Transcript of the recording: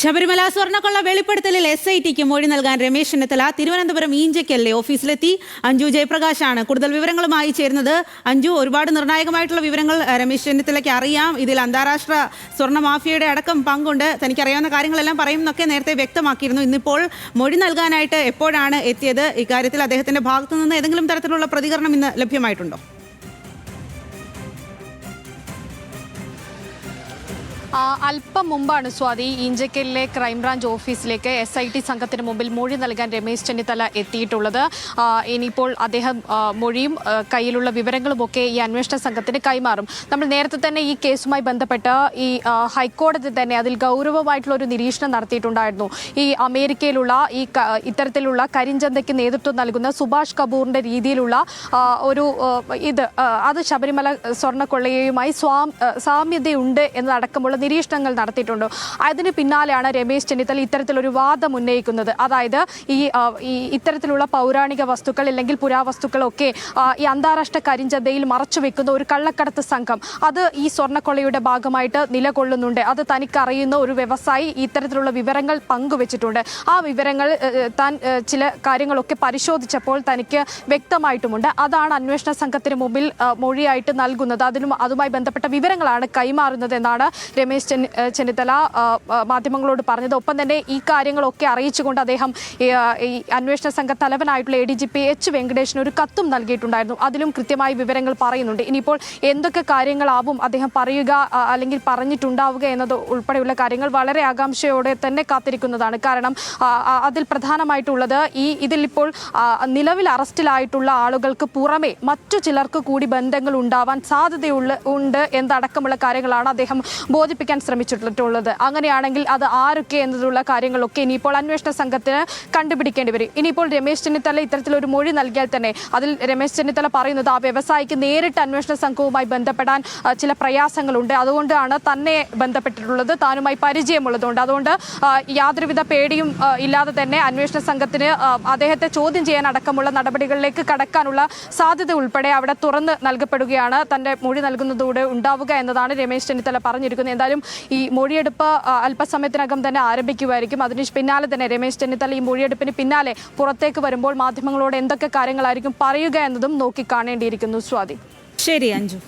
ശബരിമല സ്വർണ്ണക്കൊള്ള വെളിപ്പെടുത്തലിൽ SITക്ക് മൊഴി നൽകാൻ രമേശ് ചെന്നിത്തല തിരുവനന്തപുരം ഈഞ്ചക്കലിലെ ഓഫീസിലെത്തി. അഞ്ജു ജയപ്രകാശാണ് കൂടുതൽ വിവരങ്ങളുമായി ചേരുന്നത്. അഞ്ജു, ഒരുപാട് നിർണായകമായിട്ടുള്ള വിവരങ്ങൾ രമേശ് ചെന്നിത്തലയ്ക്ക് അറിയാം. ഇതിൽ അന്താരാഷ്ട്ര സ്വർണ്ണ മാഫിയയുടെ അടക്കം പങ്കുണ്ട്. തനിക്കറിയാവുന്ന കാര്യങ്ങളെല്ലാം പറയുമെന്നൊക്കെ നേരത്തെ വ്യക്തമാക്കിയിരുന്നു. ഇന്നിപ്പോൾ മൊഴി നൽകാനായിട്ട് എപ്പോഴാണ് എത്തിയത്? ഇക്കാര്യത്തിൽ അദ്ദേഹത്തിന്റെ ഭാഗത്തു നിന്ന് ഏതെങ്കിലും തരത്തിലുള്ള പ്രതികരണം ഇന്ന് ലഭ്യമായിട്ടുണ്ടോ? അല്പം മുമ്പാണ് സ്വാതി ഈഞ്ചക്കലിലെ ക്രൈംബ്രാഞ്ച് ഓഫീസിലേക്ക് SIT സംഘത്തിന് മുമ്പിൽ മൊഴി നൽകാൻ രമേശ് ചെന്നിത്തല എത്തിയിട്ടുള്ളത്. ഇനിയിപ്പോൾ അദ്ദേഹം മൊഴിയും കയ്യിലുള്ള വിവരങ്ങളുമൊക്കെ ഈ അന്വേഷണ സംഘത്തിന് കൈമാറും. നമ്മൾ നേരത്തെ തന്നെ ഈ കേസുമായി ബന്ധപ്പെട്ട് ഈ ഹൈക്കോടതി തന്നെ അതിൽ ഗൗരവമായിട്ടുള്ള ഒരു നിരീക്ഷണം നടത്തിയിട്ടുണ്ടായിരുന്നു. ഈ അമേരിക്കയിലുള്ള ഇത്തരത്തിലുള്ള കരിഞ്ചന്തയ്ക്ക് നേതൃത്വം നൽകുന്ന സുഭാഷ് കപൂറിന്റെ രീതിയിലുള്ള ഒരു അത് ശബരിമല സ്വർണ്ണക്കൊള്ളയുമായി സാമ്യതയുണ്ട് എന്നതടക്കമുള്ള നിരീക്ഷണങ്ങൾ നടത്തിയിട്ടുണ്ട്. അതിന് പിന്നാലെയാണ് രമേശ് ചെന്നിത്തല ഇത്തരത്തിലൊരു വാദം ഉന്നയിക്കുന്നത്. അതായത് ഇത്തരത്തിലുള്ള പൗരാണിക വസ്തുക്കൾ അല്ലെങ്കിൽ പുരാവസ്തുക്കളൊക്കെ ഈ അന്താരാഷ്ട്ര കരിഞ്ചന്തയിൽ മറച്ചു വെക്കുന്ന ഒരു കള്ളക്കടത്ത് സംഘം അത് ഈ സ്വർണ്ണക്കൊള്ളയുടെ ഭാഗമായിട്ട് നിലകൊള്ളുന്നുണ്ട്. അത് തനിക്കറിയുന്ന ഒരു വ്യവസായി ഇത്തരത്തിലുള്ള വിവരങ്ങൾ പങ്കുവച്ചിട്ടുണ്ട്. ആ വിവരങ്ങൾ താൻ ചില കാര്യങ്ങളൊക്കെ പരിശോധിച്ചപ്പോൾ തനിക്ക് വ്യക്തമായിട്ടുമുണ്ട്. അതാണ് അന്വേഷണ സംഘത്തിന് മുമ്പിൽ മൊഴിയായിട്ട് നൽകുന്നത്. അതുമായി ബന്ധപ്പെട്ട വിവരങ്ങളാണ് കൈമാറുന്നത് എന്നാണ് രമേശ് ചെന്നിത്തല മാധ്യമങ്ങളോട് പറഞ്ഞത്. ഒപ്പം തന്നെ ഈ കാര്യങ്ങളൊക്കെ അറിയിച്ചുകൊണ്ട് അദ്ദേഹം ഈ അന്വേഷണ സംഘ തലവനായിട്ടുള്ള ADGP H വെങ്കടേഷിന് ഒരു കത്തും നൽകിയിട്ടുണ്ടായിരുന്നു. അതിലും കൃത്യമായി വിവരങ്ങൾ പറയുന്നുണ്ട്. ഇനിയിപ്പോൾ എന്തൊക്കെ കാര്യങ്ങളാവും അദ്ദേഹം പറയുക അല്ലെങ്കിൽ പറഞ്ഞിട്ടുണ്ടാവുക എന്നത് ഉൾപ്പെടെയുള്ള കാര്യങ്ങൾ വളരെ ആകാംക്ഷയോടെ തന്നെ കാത്തിരിക്കുന്നതാണ്. കാരണം അതിൽ പ്രധാനമായിട്ടുള്ളത് ഇതിലിപ്പോൾ നിലവിൽ അറസ്റ്റിലായിട്ടുള്ള ആളുകൾക്ക് പുറമെ മറ്റു ചിലർക്ക് കൂടി ബന്ധങ്ങൾ ഉണ്ടാവാൻ സാധ്യതയുണ്ട് എന്നടക്കമുള്ള കാര്യങ്ങളാണ് അദ്ദേഹം ബോധിപ്പിക്കാൻ ശ്രമിച്ചിട്ടുള്ളത്. അങ്ങനെയാണെങ്കിൽ അത് ആരൊക്കെ എന്നതിലുള്ള കാര്യങ്ങളൊക്കെ ഇനിയിപ്പോൾ അന്വേഷണ സംഘത്തിന് കണ്ടുപിടിക്കേണ്ടി വരും. ഇനിയിപ്പോൾ രമേശ് ചെന്നിത്തല ഇത്തരത്തിലൊരു മൊഴി നൽകിയാൽ തന്നെ അതിൽ രമേശ് ചെന്നിത്തല പറയുന്നത് ആ വ്യവസായിക്ക് നേരിട്ട് അന്വേഷണ സംഘവുമായി ബന്ധപ്പെടാൻ ചില പ്രയാസങ്ങളുണ്ട്. അതുകൊണ്ടാണ് തന്നെ ബന്ധപ്പെട്ടിട്ടുള്ളത്, താനുമായി പരിചയമുള്ളതുകൊണ്ട്. അതുകൊണ്ട് യാതൊരുവിധ പേടിയും ഇല്ലാതെ തന്നെ അന്വേഷണ സംഘത്തിന് അദ്ദേഹത്തെ ചോദ്യം ചെയ്യാൻ അടക്കമുള്ള നടപടികളിലേക്ക് കടക്കാനുള്ള സാധ്യത ഉൾപ്പെടെ അവിടെ തുറന്ന് നൽകപ്പെടുകയാണ് തന്റെ മൊഴി നൽകുന്നതോടെ ഉണ്ടാവുക എന്നതാണ് രമേശ് ചെന്നിത്തല പറഞ്ഞിരിക്കുന്നത്. എന്തായാലും ഈ മൊഴിയെടുപ്പ് അല്പസമയത്തിനകം തന്നെ ആരംഭിക്കുമായിരിക്കും. അതിന് പിന്നാലെ തന്നെ രമേശ് ചെന്നിത്തല ഈ മൊഴിയെടുപ്പിന് പിന്നാലെ പുറത്തേക്ക് വരുമ്പോൾ മാധ്യമങ്ങളോട് എന്തൊക്കെ കാര്യങ്ങളായിരിക്കും പറയുക എന്നതും നോക്കി കാണേണ്ടിയിരിക്കുന്നു. സ്വാതി. ശരി അഞ്ജു.